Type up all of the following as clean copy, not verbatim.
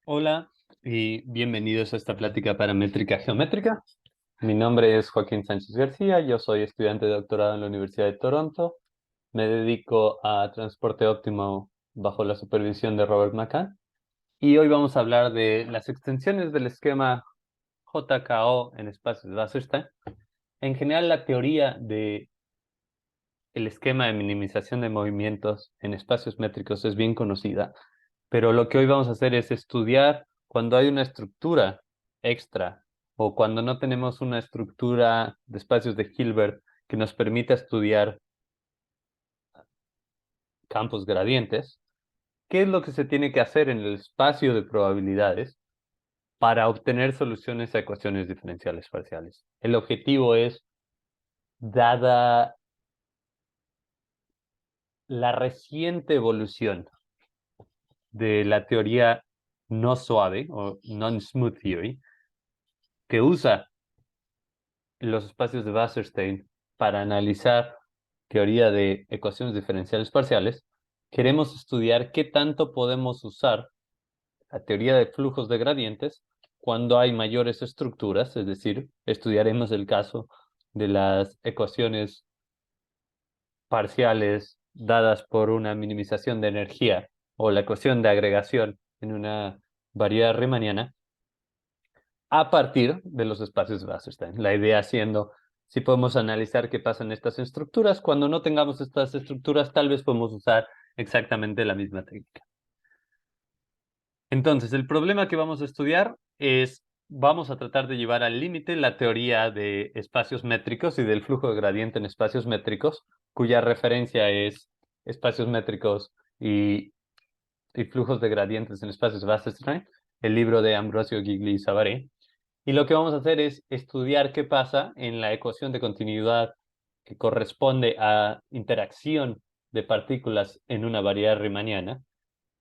Hola y bienvenidos a esta plática paramétrica geométrica. Mi nombre es Joaquín Sánchez García, yo soy estudiante de doctorado en la Universidad de Toronto. Me dedico a transporte óptimo bajo la supervisión de Robert McCann. Y hoy vamos a hablar de las extensiones del esquema JKO en espacios de Wasserstein. En general, la teoría del esquema de minimización de movimientos en espacios métricos es bien conocida, pero lo que hoy vamos a hacer es estudiar cuando hay una estructura extra o cuando no tenemos una estructura de espacios de Hilbert que nos permita estudiar campos gradientes, qué es lo que se tiene que hacer en el espacio de probabilidades para obtener soluciones a ecuaciones diferenciales parciales. El objetivo es, dada la reciente evolución de la teoría no suave o non-smooth theory, que usa los espacios de Wasserstein para analizar teoría de ecuaciones diferenciales parciales, queremos estudiar qué tanto podemos usar la teoría de flujos de gradientes cuando hay mayores estructuras, es decir, estudiaremos el caso de las ecuaciones parciales dadas por una minimización de energía o la ecuación de agregación en una variedad riemanniana a partir de los espacios de Wasserstein. La idea siendo, si podemos analizar qué pasa en estas estructuras, cuando no tengamos estas estructuras, tal vez podemos usar exactamente la misma técnica. Entonces, el problema que vamos a estudiar es, vamos a tratar de llevar al límite la teoría de espacios métricos y del flujo de gradiente en espacios métricos, cuya referencia es espacios métricos y flujos de gradientes en espacios de Wasserstein, el libro de Ambrosio Gigli y Savary. Y lo que vamos a hacer es estudiar qué pasa en la ecuación de continuidad que corresponde a interacción de partículas en una variedad riemanniana.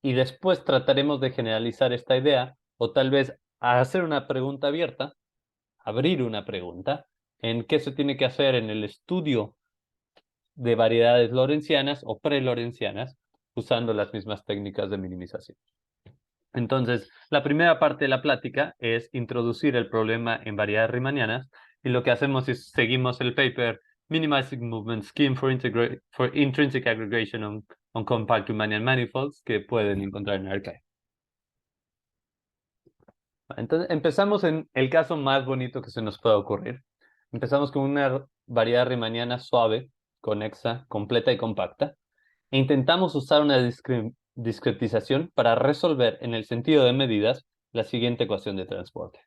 Y después trataremos de generalizar esta idea o tal vez hacer una pregunta abierta, abrir una pregunta en qué se tiene que hacer en el estudio de variedades lorentzianas o pre-lorentzianas usando las mismas técnicas de minimización. Entonces, la primera parte de la plática es introducir el problema en variedades riemannianas y lo que hacemos es seguimos el paper Minimizing Movement Scheme for Intrinsic Aggregation on Compact Riemannian Manifolds que pueden encontrar en Archive. Entonces, empezamos en el caso más bonito que se nos pueda ocurrir. Empezamos con una variedad riemanniana suave, conexa, completa y compacta. E intentamos usar una discretización para resolver en el sentido de medidas la siguiente ecuación de transporte.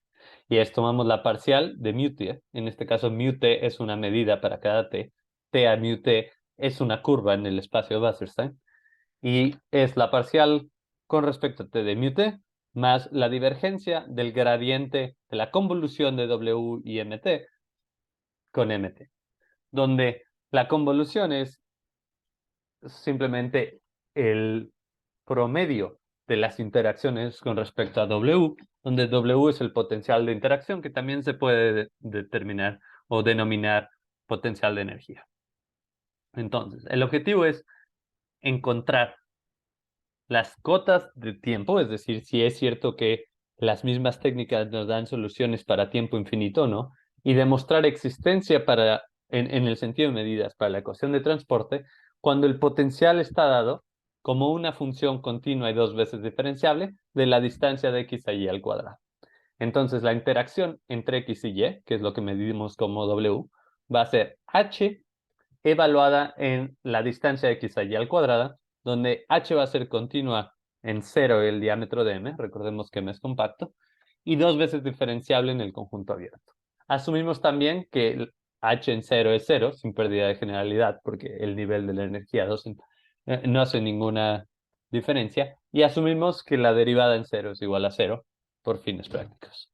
Y es, tomamos la parcial de μt, en este caso μt es una medida para cada t, t a μt es una curva en el espacio de Wasserstein, y es la parcial con respecto a t de μt más la divergencia del gradiente de la convolución de w y mt con mt, donde la convolución es simplemente el promedio de las interacciones con respecto a W, donde W es el potencial de interacción que también se puede determinar o denominar potencial de energía. Entonces, el objetivo es encontrar las cotas de tiempo, es decir, si es cierto que las mismas técnicas nos dan soluciones para tiempo infinito, ¿no? Y demostrar existencia en el sentido de medidas para la ecuación de transporte cuando el potencial está dado como una función continua y dos veces diferenciable de la distancia de x a y al cuadrado. Entonces, la interacción entre x y y, que es lo que medimos como w, va a ser h evaluada en la distancia de x a y al cuadrado, donde h va a ser continua en 0 el diámetro de m, recordemos que m es compacto, y dos veces diferenciable en el conjunto abierto. Asumimos también que el h en 0 es 0, sin pérdida de generalidad, porque el nivel de la energía no hace ninguna diferencia, y asumimos que la derivada en 0 es igual a 0, por fines prácticos.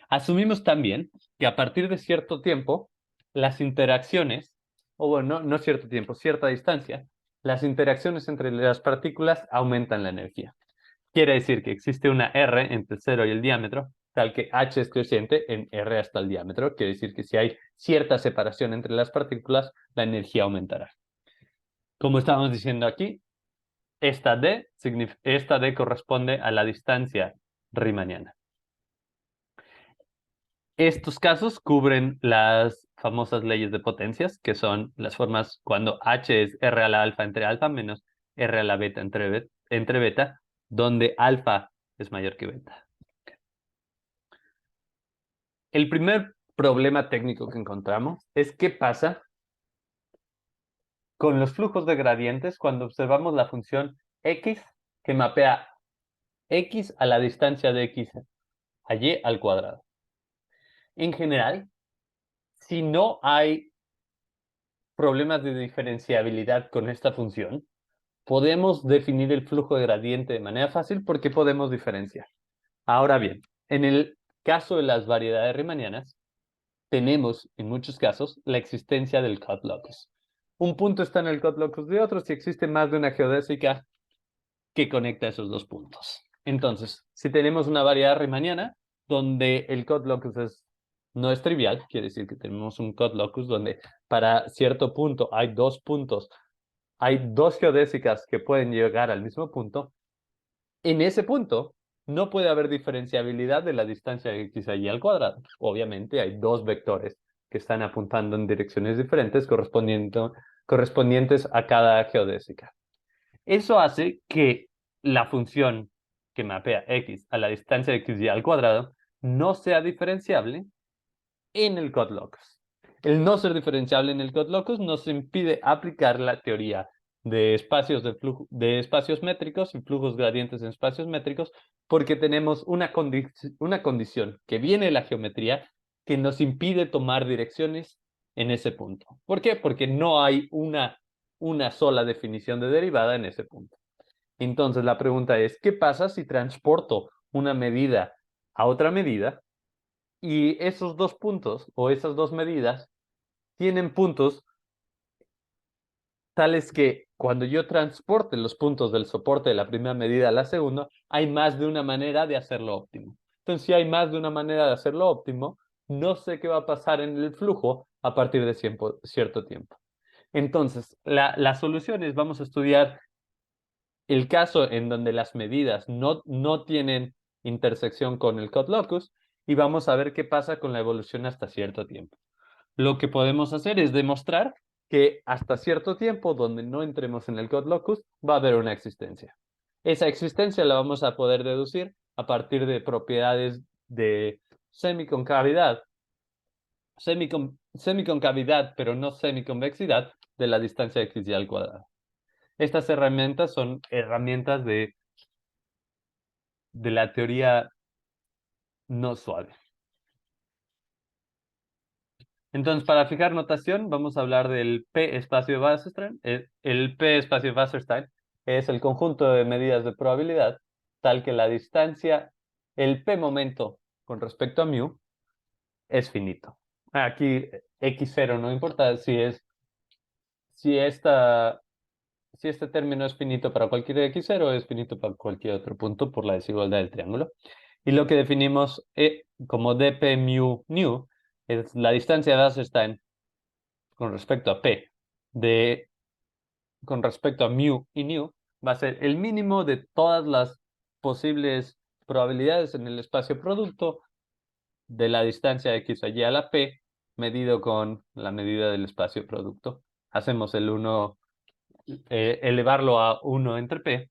Asumimos también que a partir de cierto tiempo, las interacciones, o bueno, no cierto tiempo, cierta distancia, las interacciones entre las partículas aumentan la energía. Quiere decir que existe una R entre 0 y el diámetro, tal que h es creciente en R hasta el diámetro. Quiere decir que si hay cierta separación entre las partículas, la energía aumentará. Como estábamos diciendo aquí, esta D corresponde a la distancia riemanniana. Estos casos cubren las famosas leyes de potencias, que son las formas cuando H es R a la alfa entre alfa menos R a la beta entre beta, donde alfa es mayor que beta. El primer problema técnico que encontramos es qué pasa con los flujos de gradientes cuando observamos la función x que mapea x a la distancia de x a y al cuadrado. En general, si no hay problemas de diferenciabilidad con esta función, podemos definir el flujo de gradiente de manera fácil porque podemos diferenciar. Ahora bien, en el caso de las variedades riemannianas, tenemos en muchos casos la existencia del cut locus. Un punto está en el cut locus de otro si existe más de una geodésica que conecta esos dos puntos. Entonces, si tenemos una variedad riemanniana donde el cut locus no es trivial, quiere decir que tenemos un cut locus donde para cierto punto hay dos puntos, hay dos geodésicas que pueden llegar al mismo punto, en ese punto no puede haber diferenciabilidad de la distancia de x a y al cuadrado. Obviamente hay dos vectores que están apuntando en direcciones diferentes correspondientes a cada geodésica. Eso hace que la función que mapea x a la distancia de x y al cuadrado no sea diferenciable en el cut locus. El no ser diferenciable en el cut locus nos impide aplicar la teoría de espacios de espacios métricos y flujos gradientes en espacios métricos porque tenemos una condición que viene de la geometría que nos impide tomar direcciones en ese punto. ¿Por qué? Porque no hay una sola definición de derivada en ese punto. Entonces la pregunta es, ¿qué pasa si transporto una medida a otra medida y esos dos puntos o esas dos medidas tienen puntos tales que cuando yo transporte los puntos del soporte de la primera medida a la segunda, hay más de una manera de hacerlo óptimo? Entonces, si hay más de una manera de hacerlo óptimo, no sé qué va a pasar en el flujo a partir de cierto tiempo. Entonces, la solución es, vamos a estudiar el caso en donde las medidas no tienen intersección con el cut locus y vamos a ver qué pasa con la evolución hasta cierto tiempo. Lo que podemos hacer es demostrar que hasta cierto tiempo, donde no entremos en el cut locus, va a haber una existencia. Esa existencia la vamos a poder deducir a partir de propiedades de semiconcavidad, semiconcavidad, pero no semiconvexidad, de la distancia x y al cuadrado. Estas herramientas son herramientas de la teoría no suave. Entonces, para fijar notación, vamos a hablar del P espacio de Wasserstein. El P espacio de Wasserstein es el conjunto de medidas de probabilidad tal que la distancia, el P momento con respecto a mu, es finito. Aquí x0 no importa si esta si este término es finito para cualquier x0, es finito para cualquier otro punto por la desigualdad del triángulo. Y lo que definimos como dp mu nu es la distancia de Wasserstein con respecto a p con respecto a mu y nu va a ser el mínimo de todas las posibles probabilidades en el espacio producto de la distancia x a y a la p medido con la medida del espacio producto. Hacemos el 1 elevarlo a 1 entre p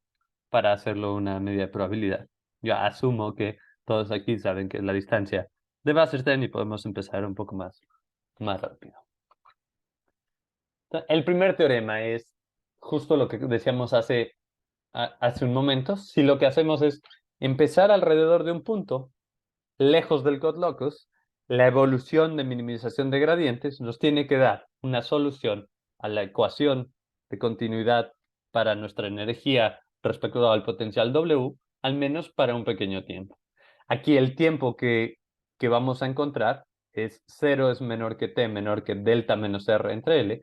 para hacerlo una medida de probabilidad. Yo asumo que todos aquí saben que es la distancia de Wasserstein y podemos empezar un poco más rápido. El primer teorema es justo lo que decíamos hace un momento. Si lo que hacemos es empezar alrededor de un punto, lejos del cut locus, la evolución de minimización de gradientes nos tiene que dar una solución a la ecuación de continuidad para nuestra energía respecto al potencial W, al menos para un pequeño tiempo. Aquí el tiempo que vamos a encontrar es 0 es menor que t, menor que delta menos r entre L,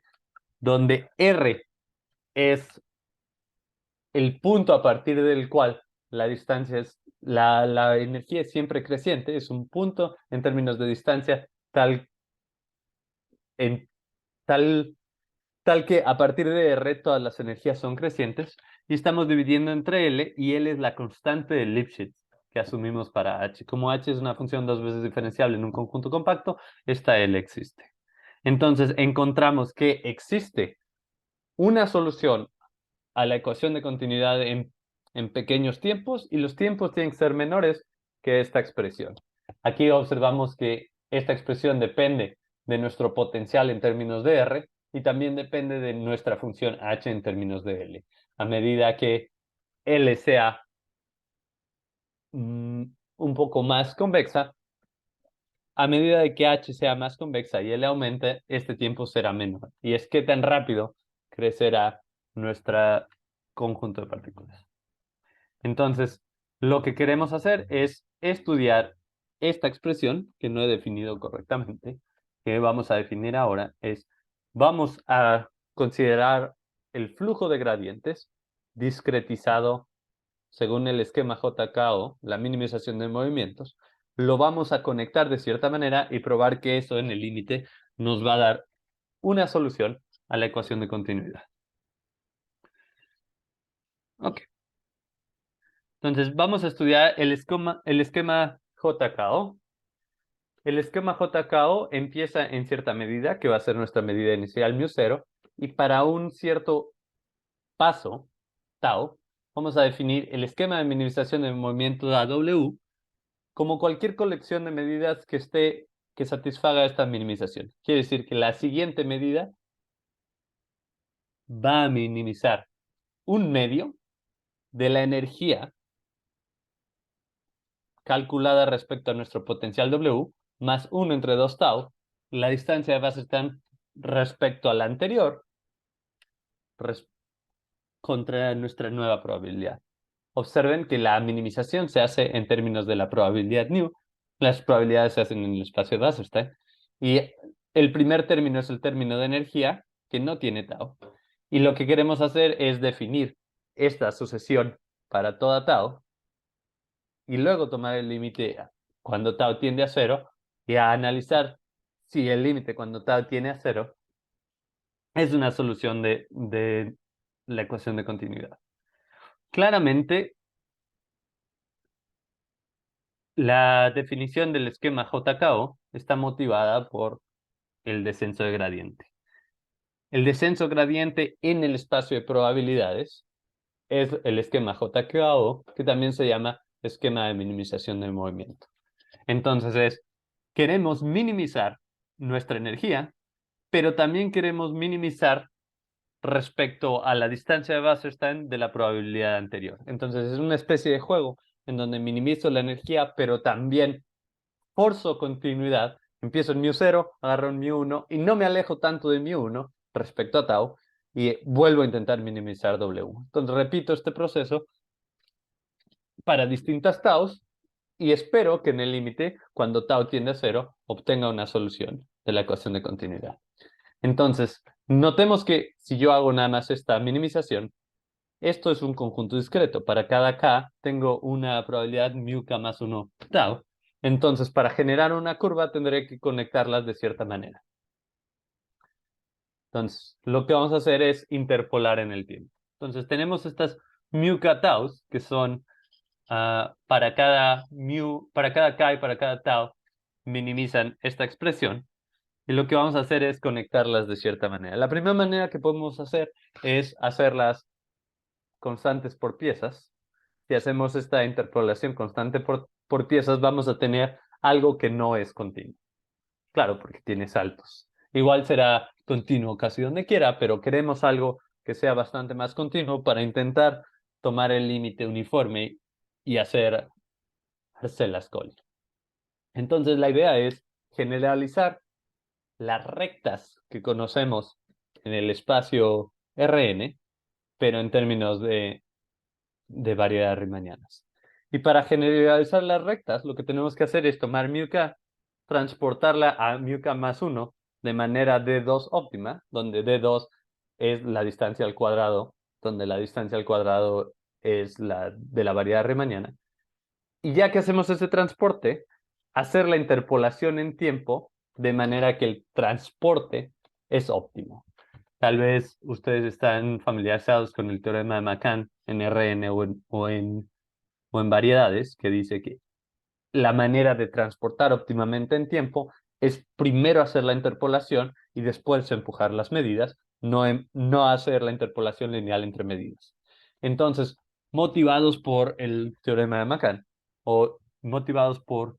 donde r es el punto a partir del cual la distancia es, la energía es siempre creciente, es un punto en términos de distancia en, tal, tal que a partir de R todas las energías son crecientes y estamos dividiendo entre L y L es la constante de Lipschitz, que asumimos para h. Como h es una función dos veces diferenciable en un conjunto compacto, esta L existe. Entonces encontramos que existe una solución a la ecuación de continuidad en pequeños tiempos y los tiempos tienen que ser menores que esta expresión. Aquí observamos que esta expresión depende de nuestro potencial en términos de R y también depende de nuestra función h en términos de L. A medida que L sea un poco más convexa, a medida de que h sea más convexa y L aumente, este tiempo será menor. Y es que tan rápido crecerá nuestro conjunto de partículas. Entonces, lo que queremos hacer es estudiar esta expresión que no he definido correctamente, que vamos a definir ahora, vamos a considerar el flujo de gradientes discretizado según el esquema JKO, la minimización de movimientos, lo vamos a conectar de cierta manera y probar que eso en el límite nos va a dar una solución a la ecuación de continuidad. Ok. Entonces, vamos a estudiar el esquema JKO. El esquema JKO empieza en cierta medida, que va a ser nuestra medida inicial μ0, y para un cierto paso, tau, vamos a definir el esquema de minimización de movimiento AW como cualquier colección de medidas que satisfaga esta minimización. Quiere decir que la siguiente medida va a minimizar un medio de la energía calculada respecto a nuestro potencial W, más 1 entre 2 tau, la distancia de Wasserstein respecto a la anterior, contra nuestra nueva probabilidad. Observen que la minimización se hace en términos de la probabilidad nu, las probabilidades se hacen en el espacio de Wasserstein, y el primer término es el término de energía, que no tiene tau. Y lo que queremos hacer es definir esta sucesión para toda tau, y luego tomar el límite cuando tau tiende a cero, y a analizar si el límite cuando tau tiende a cero es una solución de la ecuación de continuidad. Claramente, la definición del esquema JKO está motivada por el descenso de gradiente. El descenso gradiente en el espacio de probabilidades es el esquema JKO, que también se llama esquema de minimización del movimiento. Entonces queremos minimizar nuestra energía, pero también queremos minimizar respecto a la distancia de Wasserstein de la probabilidad anterior. Entonces es una especie de juego en donde minimizo la energía, pero también forzo continuidad. Empiezo en μ0, agarro en μ1 y no me alejo tanto de μ1 respecto a tau y vuelvo a intentar minimizar W. Entonces repito este proceso para distintas taus y espero que en el límite, cuando tau tiende a 0, obtenga una solución de la ecuación de continuidad. Entonces, notemos que si yo hago nada más esta minimización, esto es un conjunto discreto. Para cada k tengo una probabilidad μk más 1 tau. Entonces, para generar una curva tendré que conectarlas de cierta manera. Entonces, lo que vamos a hacer es interpolar en el tiempo. Entonces, tenemos estas μk taus, que son para cada k y para cada tau, minimizan esta expresión. Y lo que vamos a hacer es conectarlas de cierta manera. La primera manera que podemos hacer es hacerlas constantes por piezas. Si hacemos esta interpolación constante por piezas, vamos a tener algo que no es continuo. Claro, porque tiene saltos. Igual será continuo casi donde quiera, pero queremos algo que sea bastante más continuo para intentar tomar el límite uniforme y hacer Arcellas-Coll. Entonces la idea es generalizar las rectas que conocemos en el espacio Rn, pero en términos de variedades riemannianas. Y para generalizar las rectas, lo que tenemos que hacer es tomar μk, transportarla a μk más 1 de manera D2 óptima, donde D2 es la distancia al cuadrado, donde la distancia al cuadrado es la de la variedad riemanniana. Y ya que hacemos ese transporte, hacer la interpolación en tiempo de manera que el transporte es óptimo. Tal vez ustedes están familiarizados con el teorema de Macan en Rn o o en variedades, que dice que la manera de transportar óptimamente en tiempo es primero hacer la interpolación y después empujar las medidas, no hacer la interpolación lineal entre medidas. Entonces, motivados por el teorema de Macan o motivados por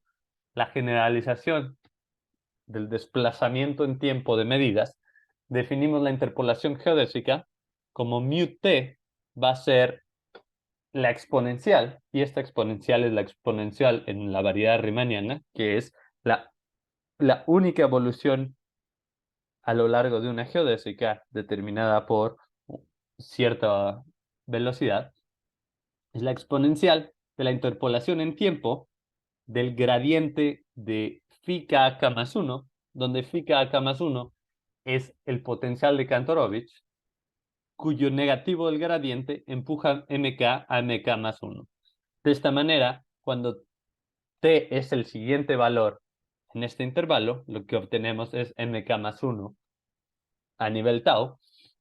la generalización del desplazamiento en tiempo de medidas, definimos la interpolación geodésica como μt va a ser la exponencial, y esta exponencial es la exponencial en la variedad riemanniana, que es la única evolución a lo largo de una geodésica determinada por cierta velocidad, es la exponencial de la interpolación en tiempo del gradiente de phi k más 1, donde phi k más 1 es el potencial de Kantorovich, cuyo negativo del gradiente empuja mk a mk más 1. De esta manera, cuando t es el siguiente valor en este intervalo, lo que obtenemos es mk más 1 a nivel tau,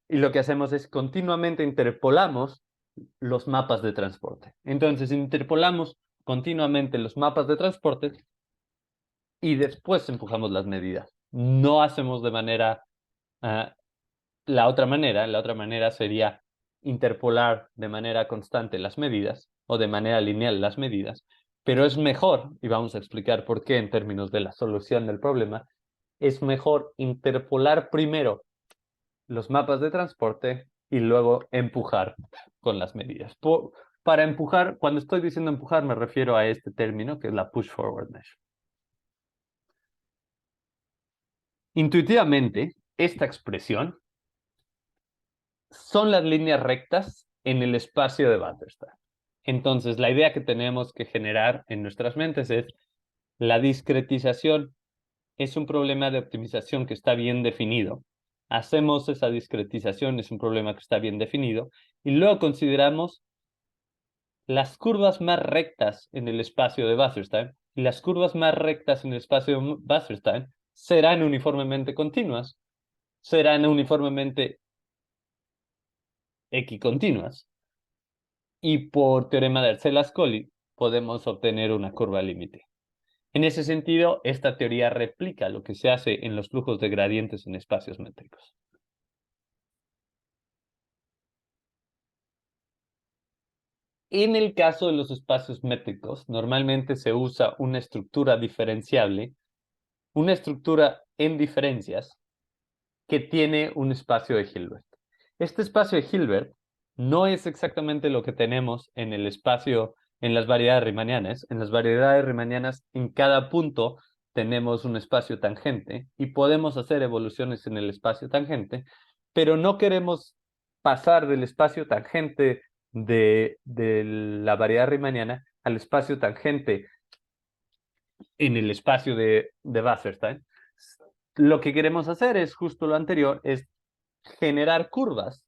y lo que hacemos es continuamente interpolamos los mapas de transporte. Entonces, interpolamos continuamente los mapas de transporte y después empujamos las medidas. No hacemos de manera la otra manera sería interpolar de manera constante las medidas o de manera lineal las medidas, pero es mejor, y vamos a explicar por qué en términos de la solución del problema, es mejor interpolar primero los mapas de transporte y luego empujar con las medidas. Para empujar, cuando estoy diciendo empujar, me refiero a este término que es la push forward measure. Intuitivamente, esta expresión son las líneas rectas en el espacio de Butterstaff. Entonces, la idea que tenemos que generar en nuestras mentes es la discretización es un problema de optimización que está bien definido. Hacemos esa discretización, es un problema que está bien definido, y luego consideramos las curvas más rectas en el espacio de Wasserstein, y las curvas más rectas en el espacio de Wasserstein serán uniformemente continuas, serán uniformemente equicontinuas, y por teorema de Arcellas-Colli podemos obtener una curva límite. En ese sentido, esta teoría replica lo que se hace en los flujos de gradientes en espacios métricos. En el caso de los espacios métricos, normalmente se usa una estructura diferenciable, una estructura en diferencias que tiene un espacio de Hilbert. Este espacio de Hilbert no es exactamente lo que tenemos en el espacio, en las variedades riemannianas. En las variedades riemannianas, en cada punto tenemos un espacio tangente y podemos hacer evoluciones en el espacio tangente, pero no queremos pasar del espacio tangente de la variedad riemanniana al espacio tangente en el espacio de Wasserstein. Lo que queremos hacer es justo lo anterior, es generar curvas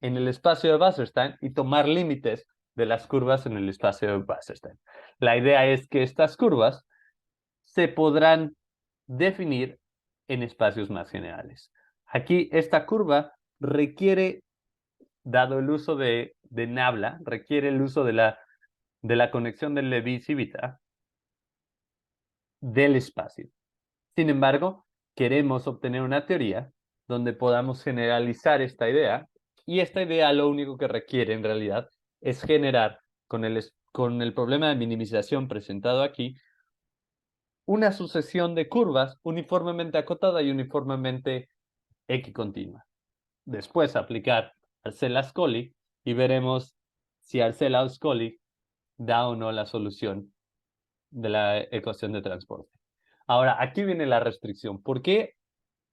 en el espacio de Wasserstein y tomar límites de las curvas en el espacio de Wasserstein. La idea es que estas curvas se podrán definir en espacios más generales. Aquí esta curva requiere, dado el uso de Nabla, requiere el uso de la conexión de Levi-Civita del espacio. Sin embargo, queremos obtener una teoría donde podamos generalizar esta idea, y esta idea lo único que requiere en realidad es generar con el problema de minimización presentado aquí una sucesión de curvas uniformemente acotada y uniformemente equicontinua. Después aplicar Arcellas-Colli y veremos si Arcellas-Colli da o no la solución de la ecuación de transporte. Ahora, aquí viene la restricción. ¿Por qué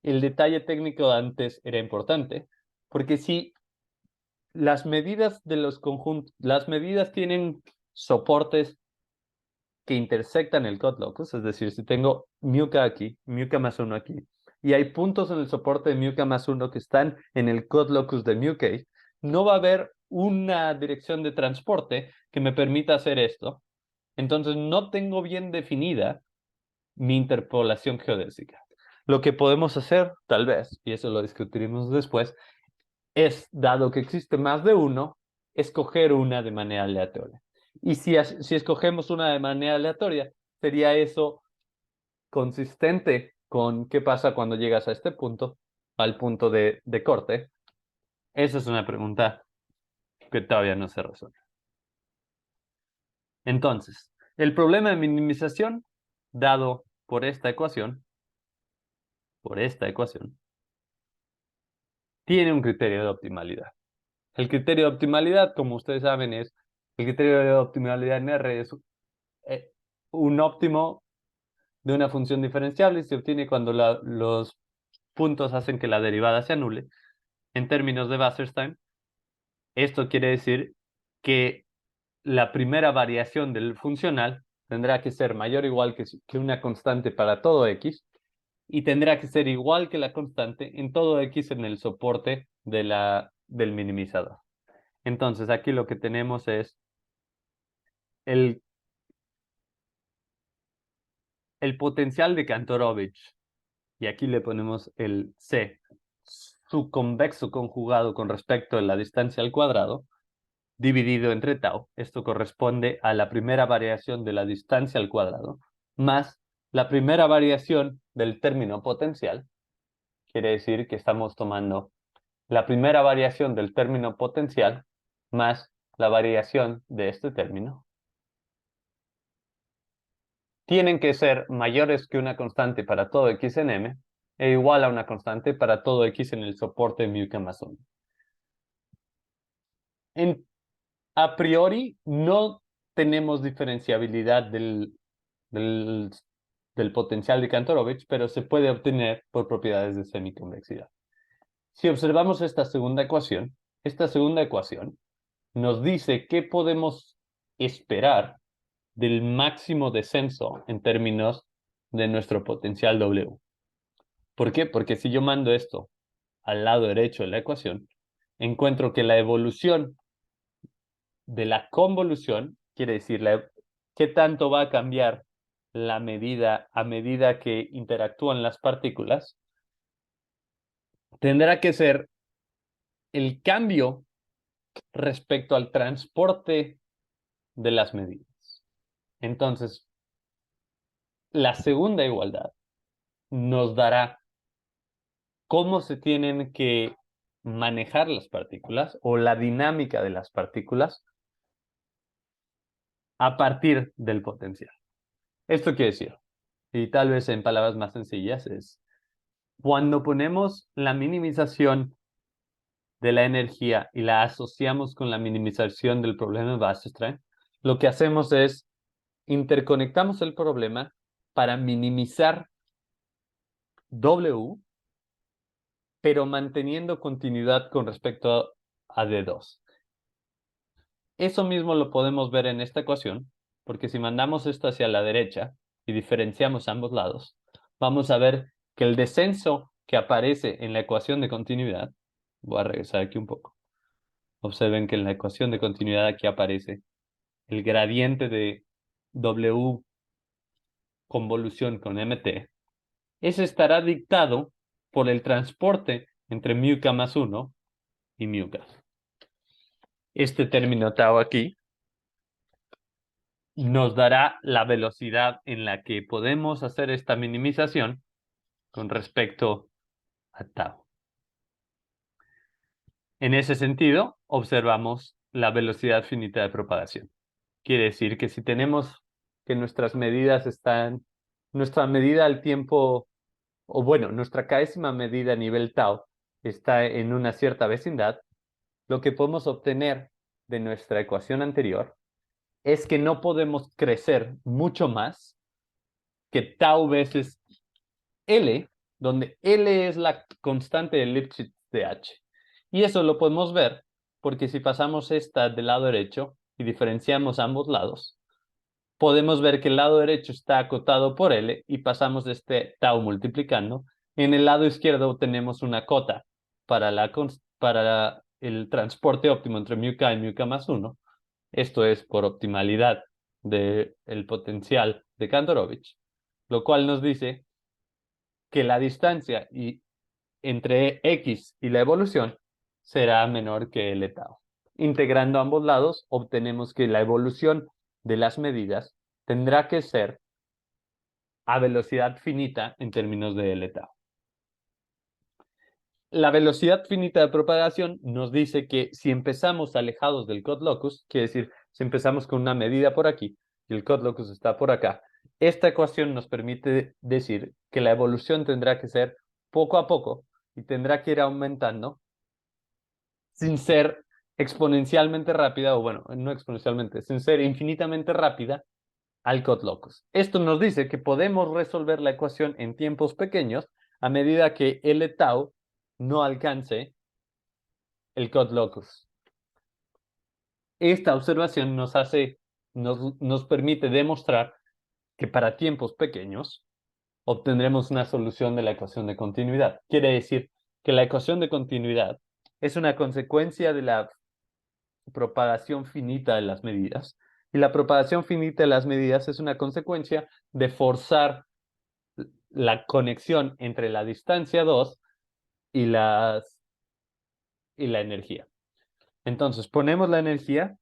el detalle técnico de antes era importante? Porque si las medidas de los conjuntos, las medidas tienen soportes que intersectan el cut locus, es decir, si tengo μk aquí, μk más 1 aquí, y hay puntos en el soporte de μk más 1 que están en el cut locus de μk, no va a haber una dirección de transporte que me permita hacer esto. Entonces no tengo bien definida mi interpolación geodésica. Lo que podemos hacer, tal vez, y eso lo discutiremos después, es, dado que existe más de uno, escoger una de manera aleatoria. Y si escogemos una de manera aleatoria, sería eso consistente con qué pasa cuando llegas a este punto, al punto de corte. Esa es una pregunta que todavía no se resuelve. Entonces, el problema de minimización dado por esta ecuación, tiene un criterio de optimalidad. El criterio de optimalidad, como ustedes saben, el criterio de optimalidad en R es eh, un óptimo de una función diferenciable y se obtiene cuando los puntos hacen que la derivada se anule. En términos de Wasserstein, esto quiere decir que la primera variación del funcional tendrá que ser mayor o igual que una constante para todo x y tendrá que ser igual que la constante en todo x en el soporte del minimizador. Entonces aquí lo que tenemos es el, el potencial de Kantorovich, y aquí le ponemos el C, su convexo conjugado con respecto a la distancia al cuadrado, dividido entre tau. Esto corresponde a la primera variación de la distancia al cuadrado, más la primera variación del término potencial. Quiere decir que estamos tomando la primera variación del término potencial más la variación de este término. Tienen que ser mayores que una constante para todo x en m e igual a una constante para todo x en el soporte μk más 1. A priori no tenemos diferenciabilidad del, del potencial de Kantorovich, pero se puede obtener por propiedades de semiconvexidad. Si observamos esta segunda ecuación nos dice qué podemos esperar del máximo descenso en términos de nuestro potencial W. ¿Por qué? Porque si yo mando esto al lado derecho de la ecuación, encuentro que la evolución de la convolución, quiere decir qué tanto va a cambiar la medida a medida que interactúan las partículas, tendrá que ser el cambio respecto al transporte de las medidas. Entonces, la segunda igualdad nos dará cómo se tienen que manejar las partículas o la dinámica de las partículas a partir del potencial. Esto quiere decir, y tal vez en palabras más sencillas, es cuando ponemos la minimización de la energía y la asociamos con la minimización del problema de Wasserstein, lo que hacemos es interconectamos el problema para minimizar W, pero manteniendo continuidad con respecto a D2. Eso mismo lo podemos ver en esta ecuación, porque si mandamos esto hacia la derecha y diferenciamos ambos lados, vamos a ver que el descenso que aparece en la ecuación de continuidad, voy a regresar aquí un poco, observen que en la ecuación de continuidad aquí aparece el gradiente de W convolución con MT, ese estará dictado por el transporte entre μk más 1 y μk. Este término tau aquí nos dará la velocidad en la que podemos hacer esta minimización con respecto a tau. En ese sentido, observamos la velocidad finita de propagación. Quiere decir que si tenemos que nuestras medidas nuestra medida al tiempo, o bueno, nuestra késima medida a nivel tau está en una cierta vecindad, lo que podemos obtener de nuestra ecuación anterior es que no podemos crecer mucho más que tau veces L, donde L es la constante de Lipschitz de H. Y eso lo podemos ver porque si pasamos esta del lado derecho y diferenciamos ambos lados, podemos ver que el lado derecho está acotado por L y pasamos este tau multiplicando. En el lado izquierdo tenemos una cota para el transporte óptimo entre μk y μk más 1. Esto es por optimalidad del potencial de Kantorovich, lo cual nos dice que la distancia entre x y la evolución será menor que L tau. integrando ambos lados, obtenemos que la evolución de las medidas tendrá que ser a velocidad finita en términos de L tau. La velocidad finita de propagación nos dice que si empezamos alejados del cut locus, quiere decir, si empezamos con una medida por aquí y el cut locus está por acá, esta ecuación nos permite decir que la evolución tendrá que ser poco a poco y tendrá que ir aumentando sin ser exponencialmente rápida, o bueno, no exponencialmente, sin ser infinitamente rápida al cut locus. Esto nos dice que podemos resolver la ecuación en tiempos pequeños a medida que L tau no alcance el cut locus. Esta observación nos permite demostrar que para tiempos pequeños obtendremos una solución de la ecuación de continuidad. Quiere decir que la ecuación de continuidad es una consecuencia de la propagación finita de las medidas, y la propagación finita de las medidas es una consecuencia de forzar la conexión entre la distancia 2 y la energía. Entonces, ponemos la energía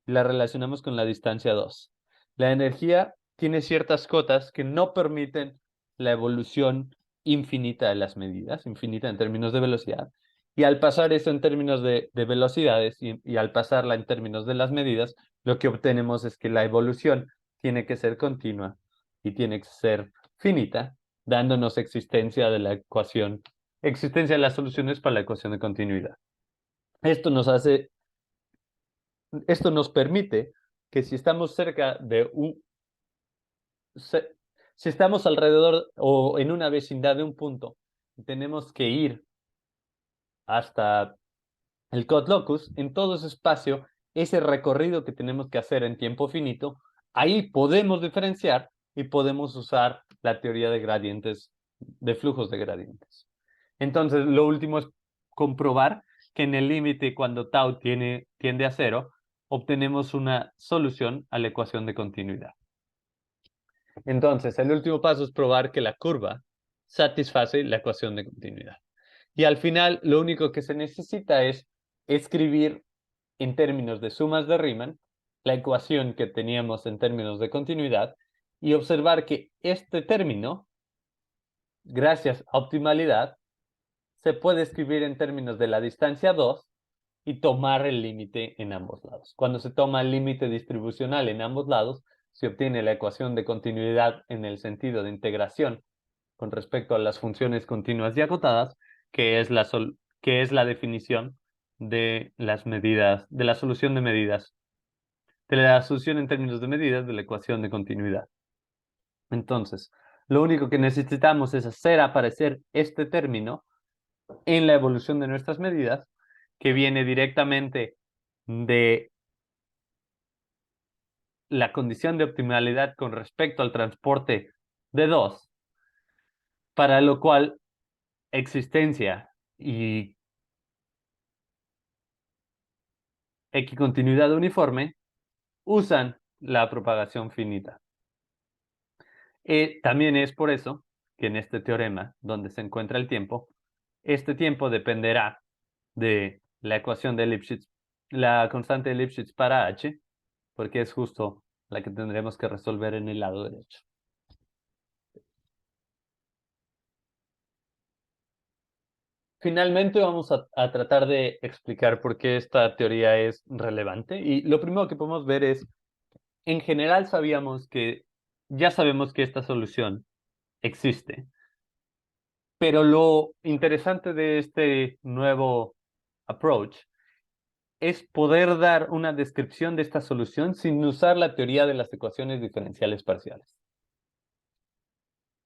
y la relacionamos con la distancia 2. La energía tiene ciertas cotas que no permiten la evolución infinita de las medidas, infinita en términos de velocidad, y al pasar eso en términos de velocidades y al pasarla en términos de las medidas, lo que obtenemos es que la evolución tiene que ser continua y tiene que ser finita, dándonos existencia de la ecuación, existencia de las soluciones para la ecuación de continuidad. Esto nos permite que si estamos cerca de si estamos alrededor o en una vecindad de un punto, tenemos que ir hasta el cut locus, en todo ese espacio, ese recorrido que tenemos que hacer en tiempo finito, ahí podemos diferenciar y podemos usar la teoría de gradientes, de flujos de gradientes. Entonces, lo último es comprobar que en el límite, cuando tau tiende a 0, obtenemos una solución a la ecuación de continuidad. Entonces, el último paso es probar que la curva satisface la ecuación de continuidad. Y al final, lo único que se necesita es escribir en términos de sumas de Riemann la ecuación que teníamos en términos de continuidad y observar que este término, gracias a optimalidad, se puede escribir en términos de la distancia 2 y tomar el límite en ambos lados. Cuando se toma el límite distribucional en ambos lados, se obtiene la ecuación de continuidad en el sentido de integración con respecto a las funciones continuas y acotadas, que es la definición de las medidas, de la solución de medidas, de la solución en términos de medidas de la ecuación de continuidad. Entonces, lo único que necesitamos es hacer aparecer este término en la evolución de nuestras medidas, que viene directamente de la condición de optimalidad con respecto al transporte de 2, para lo cual existencia y equicontinuidad uniforme usan la propagación finita. También es por eso que en este teorema, donde se encuentra el tiempo, este tiempo dependerá de la ecuación de Lipschitz, la constante de Lipschitz para h, porque es justo la que tendremos que resolver en el lado derecho. Finalmente vamos a tratar de explicar por qué esta teoría es relevante, y lo primero que podemos ver es, en general ya sabemos que esta solución existe, pero lo interesante de este nuevo approach es poder dar una descripción de esta solución sin usar la teoría de las ecuaciones diferenciales parciales.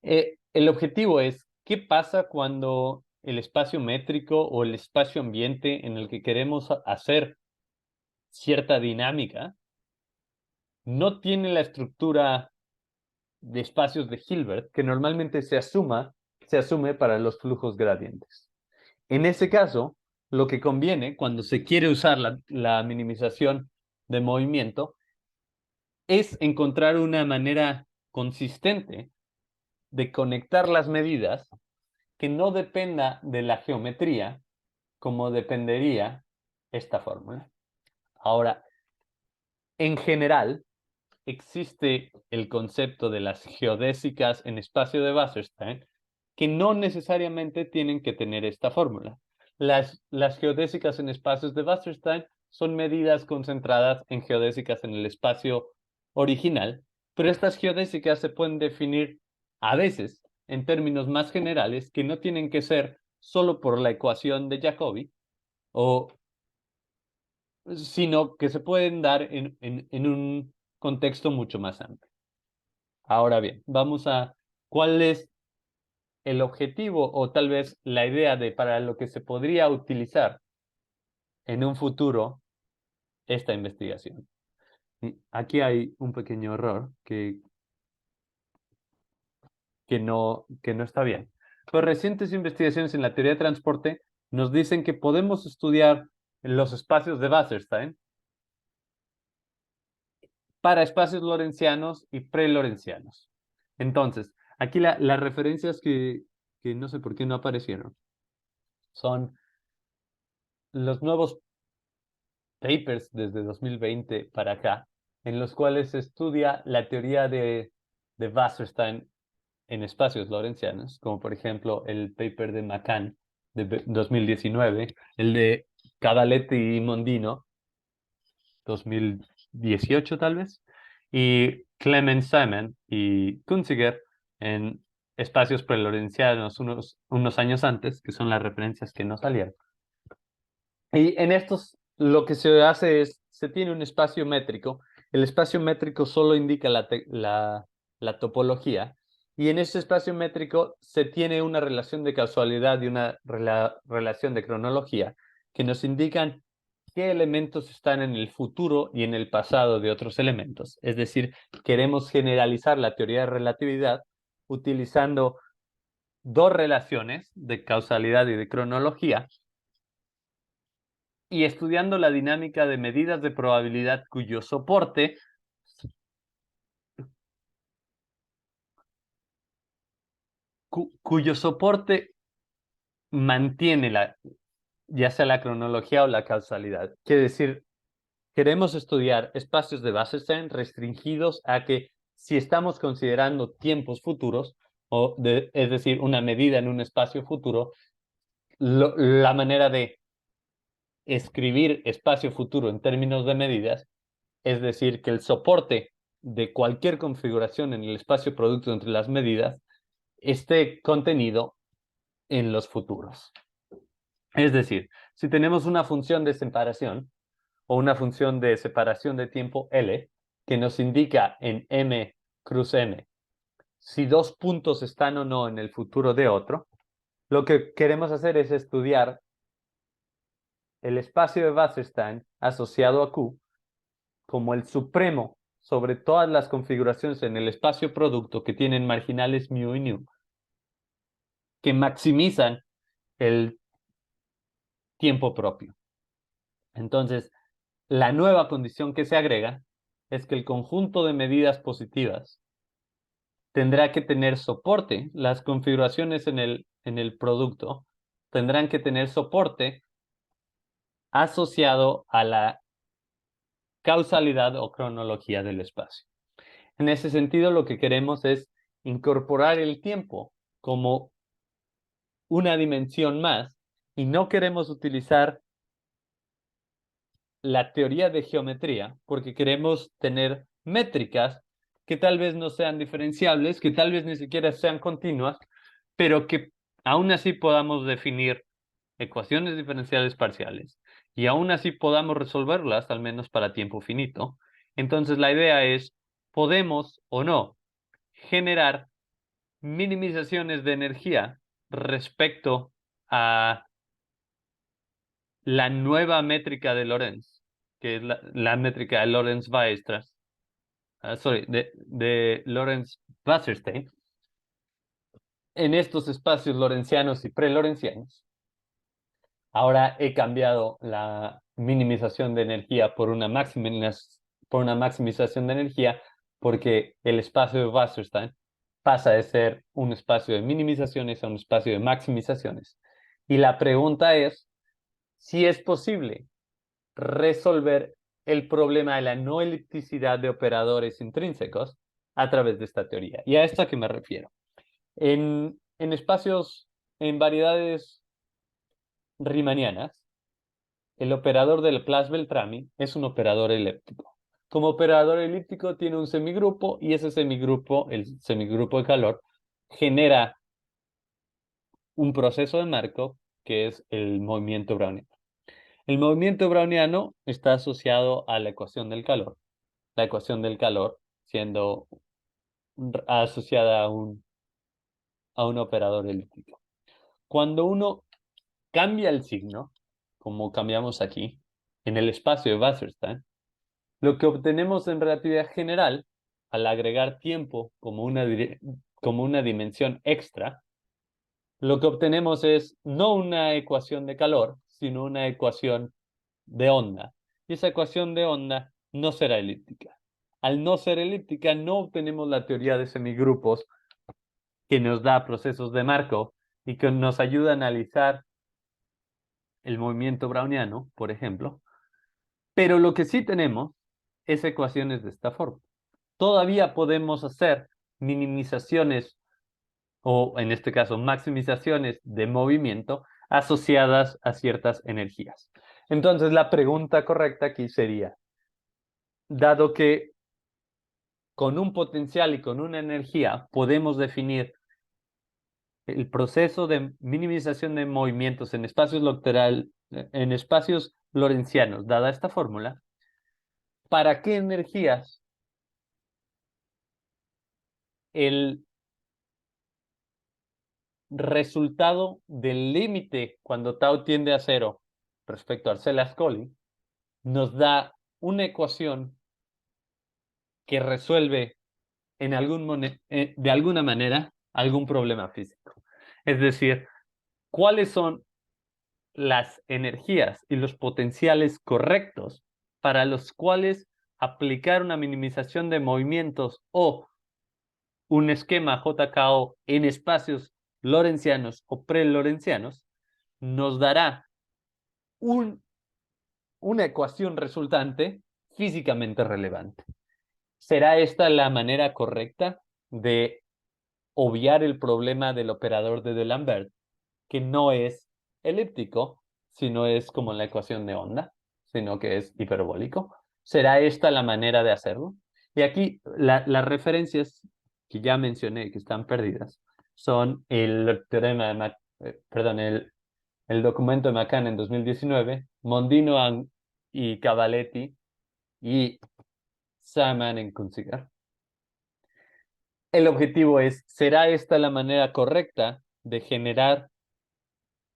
El objetivo es, ¿qué pasa cuando el espacio métrico o el espacio ambiente en el que queremos hacer cierta dinámica no tiene la estructura de espacios de Hilbert que normalmente se asume para los flujos gradientes? En ese caso, lo que conviene cuando se quiere usar la minimización de movimiento es encontrar una manera consistente de conectar las medidas que no dependa de la geometría como dependería esta fórmula. Ahora, en general, existe el concepto de las geodésicas en espacio de Wasserstein, que no necesariamente tienen que tener esta fórmula. Las geodésicas en espacios de Wasserstein son medidas concentradas en geodésicas en el espacio original, pero estas geodésicas se pueden definir a veces en términos más generales que no tienen que ser solo por la ecuación de Jacobi, o, sino que se pueden dar en un contexto mucho más amplio. Ahora bien, vamos a cuál es el objetivo o tal vez la idea de para lo que se podría utilizar en un futuro esta investigación. Y aquí hay un pequeño error que no está bien. Pues recientes investigaciones en la teoría de transporte nos dicen que podemos estudiar los espacios de Wasserstein para espacios lorentzianos y pre-lorentzianos. Entonces, aquí las referencias que no sé por qué no aparecieron son los nuevos papers desde 2020 para acá, en los cuales se estudia la teoría de Wasserstein en espacios lorentzianos, como por ejemplo el paper de McCann de 2019, el de Cavaletti y Mondino, 2018 tal vez, y Clemens Simon y Kunziger en espacios prelorentzianos unos años antes, que son las referencias que no salieron. Y en estos lo que se hace es, se tiene un espacio métrico. El espacio métrico solo indica la topología. Y en ese espacio métrico se tiene una relación de causalidad y una relación de cronología que nos indican qué elementos están en el futuro y en el pasado de otros elementos. Es decir, queremos generalizar la teoría de relatividad utilizando dos relaciones de causalidad y de cronología y estudiando la dinámica de medidas de probabilidad cuyo soporte mantiene ya sea la cronología o la causalidad. Quiere decir, queremos estudiar espacios de Wasserstein restringidos a que si estamos considerando tiempos futuros, es decir, una medida en un espacio futuro, la manera de escribir espacio futuro en términos de medidas, es decir, que el soporte de cualquier configuración en el espacio producto entre las medidas esté contenido en los futuros. Es decir, si tenemos una función de separación o una función de separación de tiempo L que nos indica en M cruz M si dos puntos están o no en el futuro de otro, lo que queremos hacer es estudiar el espacio de Wasserstein asociado a Q como el supremo sobre todas las configuraciones en el espacio producto que tienen marginales mu y nu, que maximizan el tiempo propio. Entonces, la nueva condición que se agrega es que el conjunto de medidas positivas tendrá que tener soporte, las configuraciones en el producto tendrán que tener soporte asociado a la causalidad o cronología del espacio. En ese sentido, lo que queremos es incorporar el tiempo como una dimensión más y no queremos utilizar la teoría de geometría porque queremos tener métricas que tal vez no sean diferenciables, que tal vez ni siquiera sean continuas, pero que aún así podamos definir ecuaciones diferenciales parciales y aún así podamos resolverlas, al menos para tiempo finito. Entonces la idea es, ¿podemos o no generar minimizaciones de energía respecto a la nueva métrica de Lorentz, que es la métrica de Lorentz-Weierstrass, de Lorentz-Wasserstein, en estos espacios lorentzianos y pre-lorentzianos? Ahora he cambiado la minimización de energía por una maximización de energía porque el espacio de Wasserstein pasa de ser un espacio de minimizaciones a un espacio de maximizaciones. Y la pregunta es si es posible resolver el problema de la no elipticidad de operadores intrínsecos a través de esta teoría. ¿Y a esto a qué me refiero? En espacios, en variedades riemannianas, el operador del Class-Beltrami es un operador elíptico. Como operador elíptico tiene un semigrupo y ese semigrupo, el semigrupo de calor, genera un proceso de Markov que es el movimiento browniano. El movimiento browniano está asociado a la ecuación del calor. La ecuación del calor siendo asociada a un operador elíptico. Cuando uno cambia el signo, como cambiamos aquí, en el espacio de Wasserstein, lo que obtenemos en relatividad general, al agregar tiempo como una dimensión extra, lo que obtenemos es no una ecuación de calor, sino una ecuación de onda. Y esa ecuación de onda no será elíptica. Al no ser elíptica, no obtenemos la teoría de semigrupos que nos da procesos de Markov y que nos ayuda a analizar el movimiento browniano, por ejemplo. Pero lo que sí tenemos es ecuaciones de esta forma. Todavía podemos hacer minimizaciones o en este caso maximizaciones de movimiento asociadas a ciertas energías. Entonces la pregunta correcta aquí sería, dado que con un potencial y con una energía podemos definir el proceso de minimización de movimientos en espacios lorentzianos, dada esta fórmula, ¿para qué energías el resultado del límite cuando tau tiende a cero respecto a Arcela-Scully nos da una ecuación que resuelve de alguna manera algún problema físico? Es decir, ¿cuáles son las energías y los potenciales correctos para los cuales aplicar una minimización de movimientos o un esquema JKO en espacios lorentzianos o pre-lorentzianos nos dará una ecuación resultante físicamente relevante? ¿Será esta la manera correcta de obviar el problema del operador de D'Alembert, que no es elíptico, sino es como la ecuación de onda, sino que es hiperbólico? ¿Será esta la manera de hacerlo? Y aquí las referencias que ya mencioné, que están perdidas, son el teorema de perdón, el documento de McCann en 2019, Mondino y Cavaletti y Saman en Kunziger. El objetivo es, ¿será esta la manera correcta de generar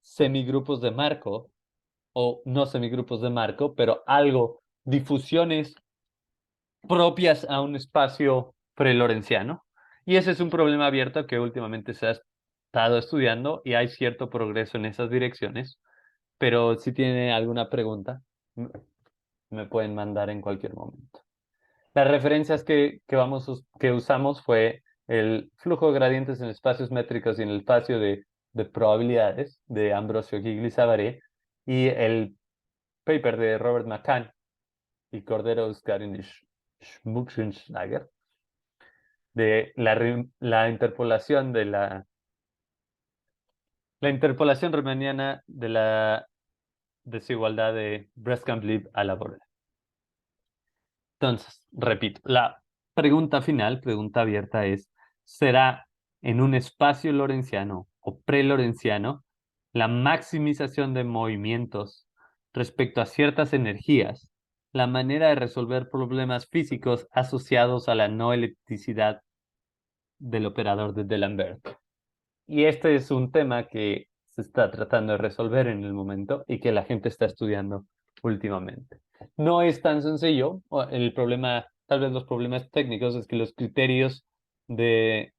semigrupos de Markov o no semigrupos de Markov, pero difusiones propias a un espacio prelorentziano? Y ese es un problema abierto que últimamente se ha estado estudiando y hay cierto progreso en esas direcciones, pero si tiene alguna pregunta, me pueden mandar en cualquier momento. Las referencias que usamos fue el flujo de gradientes en espacios métricos y en el espacio de probabilidades de Ambrosio Gigli-Savary y el paper de Robert McCann y Cordero Uscarin y Schmuckenschlager de la interpolación la interpolación riemanniana de la desigualdad de Breskamp-Lieb a la Borel. Entonces, repito, la pregunta final, pregunta abierta es, ¿será en un espacio lorentziano o pre-lorentziano la maximización de movimientos respecto a ciertas energías la manera de resolver problemas físicos asociados a la no elipticidad del operador de D'Alembert? Y este es un tema que se está tratando de resolver en el momento y que la gente está estudiando últimamente. No es tan sencillo. El problema, tal vez los problemas técnicos, es que los criterios de,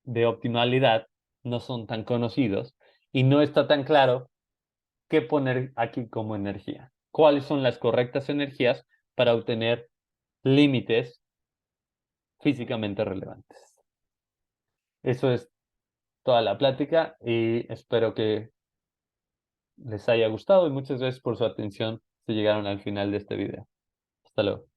de optimalidad no son tan conocidos y no está tan claro qué poner aquí como energía. ¿Cuáles son las correctas energías para obtener límites físicamente relevantes? Eso es toda la plática y espero que les haya gustado y muchas gracias por su atención. si llegaron al final de este video. Hasta luego.